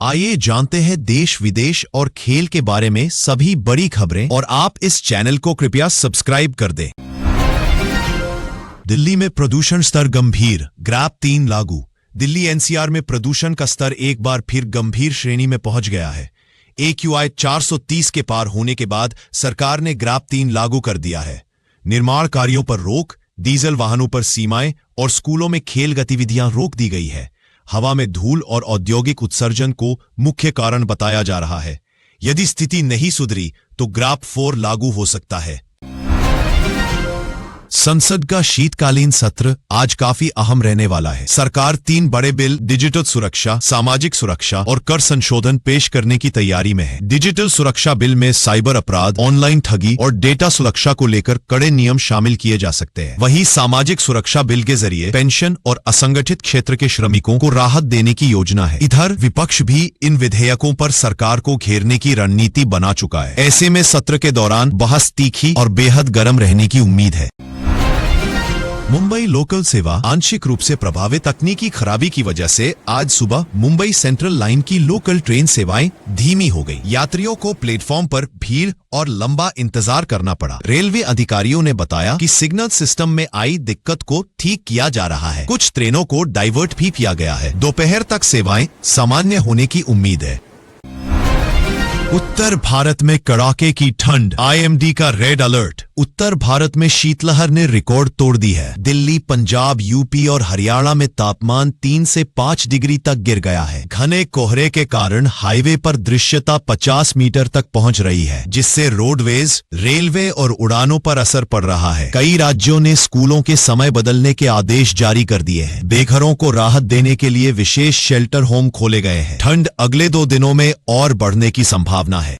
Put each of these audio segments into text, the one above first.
आइए जानते हैं देश विदेश और खेल के बारे में सभी बड़ी खबरें और आप इस चैनल को कृपया सब्सक्राइब कर दें। दिल्ली में प्रदूषण स्तर गंभीर, ग्रैप 3 लागू। दिल्ली एनसीआर में प्रदूषण का स्तर एक बार फिर गंभीर श्रेणी में पहुंच गया है। AQI 430 के पार होने के बाद सरकार ने ग्रैप 3 लागू कर दिया है। निर्माण कार्यों पर रोक, डीजल वाहनों पर सीमाएं और स्कूलों में खेल गतिविधियां रोक दी गई है। हवा में धूल और औद्योगिक उत्सर्जन को मुख्य कारण बताया जा रहा है। यदि स्थिति नहीं सुधरी तो ग्रैप 4 लागू हो सकता है। संसद का शीतकालीन सत्र आज काफी अहम रहने वाला है। सरकार 3 बड़े बिल डिजिटल सुरक्षा, सामाजिक सुरक्षा और कर संशोधन पेश करने की तैयारी में है। डिजिटल सुरक्षा बिल में साइबर अपराध, ऑनलाइन ठगी और डेटा सुरक्षा को लेकर कड़े नियम शामिल किए जा सकते हैं। वहीं सामाजिक सुरक्षा बिल के जरिए पेंशन और असंगठित क्षेत्र के श्रमिकों को राहत देने की योजना है। इधर विपक्ष भी इन विधेयकों पर सरकार को घेरने की रणनीति बना चुका है। ऐसे में सत्र के दौरान बहस तीखी और बेहद गर्म रहने की उम्मीद है। मुंबई लोकल सेवा आंशिक रूप से प्रभावित। तकनीकी खराबी की वजह से आज सुबह मुंबई सेंट्रल लाइन की लोकल ट्रेन सेवाएं धीमी हो गई। यात्रियों को प्लेटफॉर्म पर भीड़ और लंबा इंतजार करना पड़ा। रेलवे अधिकारियों ने बताया कि सिग्नल सिस्टम में आई दिक्कत को ठीक किया जा रहा है। कुछ ट्रेनों को डाइवर्ट भी किया गया है। दोपहर तक सेवाएं सामान्य होने की उम्मीद है। उत्तर भारत में कड़ाके की ठंड, IMD का रेड अलर्ट। उत्तर भारत में शीतलहर ने रिकॉर्ड तोड़ दी है। दिल्ली, पंजाब, यूपी और हरियाणा में तापमान 3 से 5 डिग्री तक गिर गया है। घने कोहरे के कारण हाईवे पर दृश्यता 50 मीटर तक पहुंच रही है, जिससे रोडवेज, रेलवे और उड़ानों पर असर पड़ रहा है। कई राज्यों ने स्कूलों के समय बदलने के आदेश जारी कर दिए हैं। बेघरों को राहत देने के लिए विशेष शेल्टर होम खोले गए हैं। ठंड अगले 2 दिनों में और बढ़ने की संभावना है।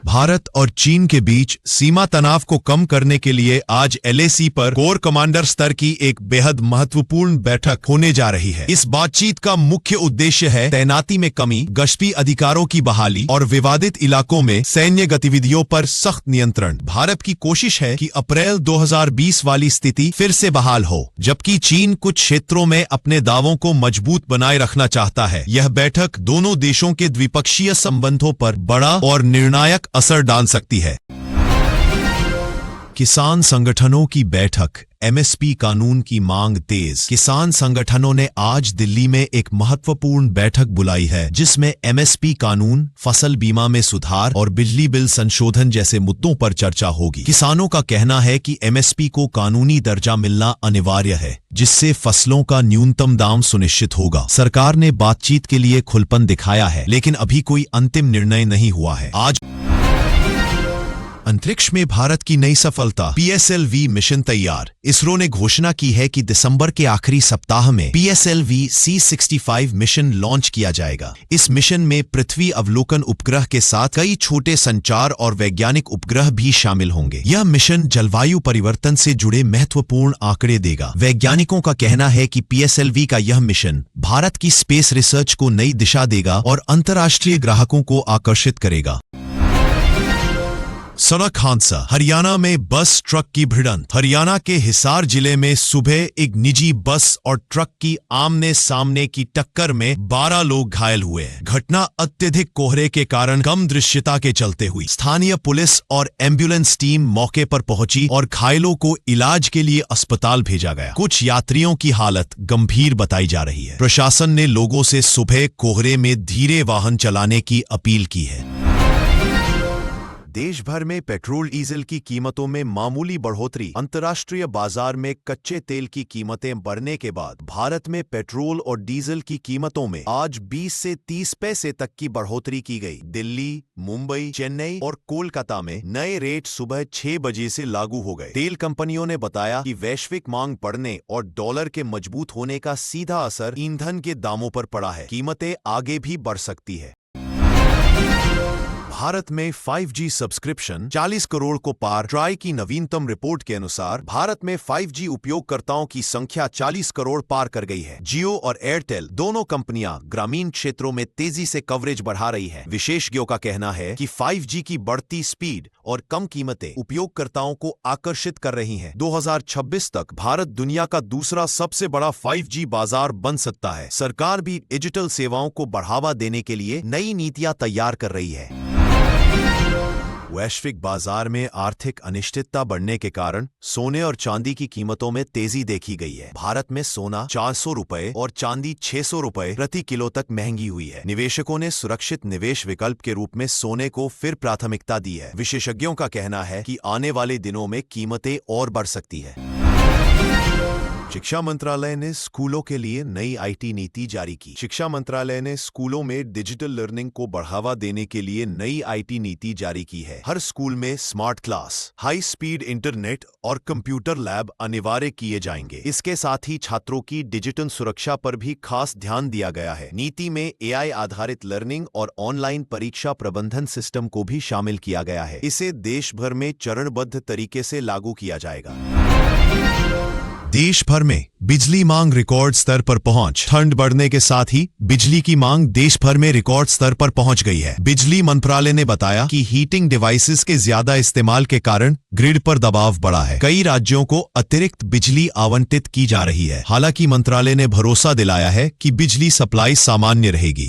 भारत और चीन के बीच सीमा तनाव को कम करने के लिए आज LAC पर कोर कमांडर स्तर की एक बेहद महत्वपूर्ण बैठक होने जा रही है। इस बातचीत का मुख्य उद्देश्य है तैनाती में कमी, गश्ती अधिकारों की बहाली और विवादित इलाकों में सैन्य गतिविधियों पर सख्त नियंत्रण। भारत की कोशिश है कि अप्रैल 2020 वाली स्थिति फिर से बहाल हो, जबकि चीन कुछ क्षेत्रों में अपने दावों को मजबूत बनाए रखना चाहता है। यह बैठक दोनों देशों के द्विपक्षीय संबंधों पर बड़ा और निर्णायक असर डाल सकती है। किसान संगठनों की बैठक, MSP कानून की मांग तेज। किसान संगठनों ने आज दिल्ली में एक महत्वपूर्ण बैठक बुलाई है, जिसमें MSP कानून, फसल बीमा में सुधार और बिजली बिल संशोधन जैसे मुद्दों पर चर्चा होगी। किसानों का कहना है कि MSP को कानूनी दर्जा मिलना अनिवार्य है, जिससे फसलों का न्यूनतम दाम सुनिश्चित होगा। सरकार ने बातचीत के लिए खुलपन दिखाया है, लेकिन अभी कोई अंतिम निर्णय नहीं हुआ है। आज अंतरिक्ष में भारत की नई सफलता, PSLV मिशन तैयार। इसरो ने घोषणा की है कि दिसंबर के आखिरी सप्ताह में PSLV C65 मिशन लॉन्च किया जाएगा। इस मिशन में पृथ्वी अवलोकन उपग्रह के साथ कई छोटे संचार और वैज्ञानिक उपग्रह भी शामिल होंगे। यह मिशन जलवायु परिवर्तन से जुड़े महत्वपूर्ण आंकड़े देगा। वैज्ञानिकों का कहना है कि PSLV का यह मिशन भारत की स्पेस रिसर्च को नई दिशा देगा और अंतर्राष्ट्रीय ग्राहकों को आकर्षित करेगा। सड़क हादसा, हरियाणा में बस ट्रक की भिड़ंत। हरियाणा के हिसार जिले में सुबह एक निजी बस और ट्रक की आमने सामने की टक्कर में 12 लोग घायल हुए। घटना अत्यधिक कोहरे के कारण कम दृश्यता के चलते हुई। स्थानीय पुलिस और एम्बुलेंस टीम मौके पर पहुंची और घायलों को इलाज के लिए अस्पताल भेजा गया। कुछ यात्रियों की हालत गंभीर बताई जा रही है। प्रशासन ने लोगों से सुबह कोहरे में धीरे वाहन चलाने की अपील की है। देश भर में पेट्रोल डीजल की कीमतों में मामूली बढ़ोतरी। अंतर्राष्ट्रीय बाजार में कच्चे तेल की कीमतें बढ़ने के बाद भारत में पेट्रोल और डीजल की कीमतों में आज 20 से 30 पैसे तक की बढ़ोतरी की गई। दिल्ली, मुंबई, चेन्नई और कोलकाता में नए रेट सुबह 6 बजे से लागू हो गए। तेल कंपनियों ने बताया कि वैश्विक मांग बढ़ने और डॉलर के मजबूत होने का सीधा असर ईंधन के दामों पर पड़ा है। कीमतें आगे भी बढ़ सकती है। भारत में 5G सब्सक्रिप्शन 40 करोड़ को पार। ट्राई की नवीनतम रिपोर्ट के अनुसार भारत में 5G उपयोगकर्ताओं की संख्या 40 करोड़ पार कर गई है। जियो और एयरटेल दोनों कंपनियां ग्रामीण क्षेत्रों में तेजी से कवरेज बढ़ा रही हैं। विशेषज्ञों का कहना है कि 5G की बढ़ती स्पीड और कम कीमतें उपयोगकर्ताओं को आकर्षित कर रही हैं। 2026 तक भारत दुनिया का दूसरा सबसे बड़ा 5G बाजार बन सकता है। सरकार भी डिजिटल सेवाओं को बढ़ावा देने के लिए नई नीतियां तैयार कर रही है। वैश्विक बाजार में आर्थिक अनिश्चितता बढ़ने के कारण सोने और चांदी की कीमतों में तेजी देखी गई है। भारत में सोना 400 रुपए और चांदी 600 रुपए प्रति किलो तक महंगी हुई है। निवेशकों ने सुरक्षित निवेश विकल्प के रूप में सोने को फिर प्राथमिकता दी है। विशेषज्ञों का कहना है कि आने वाले दिनों में कीमतें और बढ़ सकती है। शिक्षा मंत्रालय ने स्कूलों के लिए नई आईटी नीति जारी की। शिक्षा मंत्रालय ने स्कूलों में डिजिटल लर्निंग को बढ़ावा देने के लिए नई आईटी नीति जारी की है। हर स्कूल में smart class, high speed internet और कंप्यूटर लैब अनिवार्य किए जाएंगे। इसके साथ ही छात्रों की डिजिटल सुरक्षा पर भी खास ध्यान दिया गया है। नीति में एआई आधारित लर्निंग और ऑनलाइन परीक्षा प्रबंधन सिस्टम को भी शामिल किया गया है। इसे देश भर में चरणबद्ध तरीके से लागू किया जाएगा। देश भर में बिजली मांग रिकॉर्ड स्तर पर पहुंच। ठंड बढ़ने के साथ ही बिजली की मांग देश भर में रिकॉर्ड स्तर पर पहुंच गई है। बिजली मंत्रालय ने बताया कि हीटिंग डिवाइसेस के ज्यादा इस्तेमाल के कारण ग्रिड पर दबाव बढ़ा है। कई राज्यों को अतिरिक्त बिजली आवंटित की जा रही है। हालांकि मंत्रालय ने भरोसा दिलाया है कि बिजली सप्लाई सामान्य रहेगी।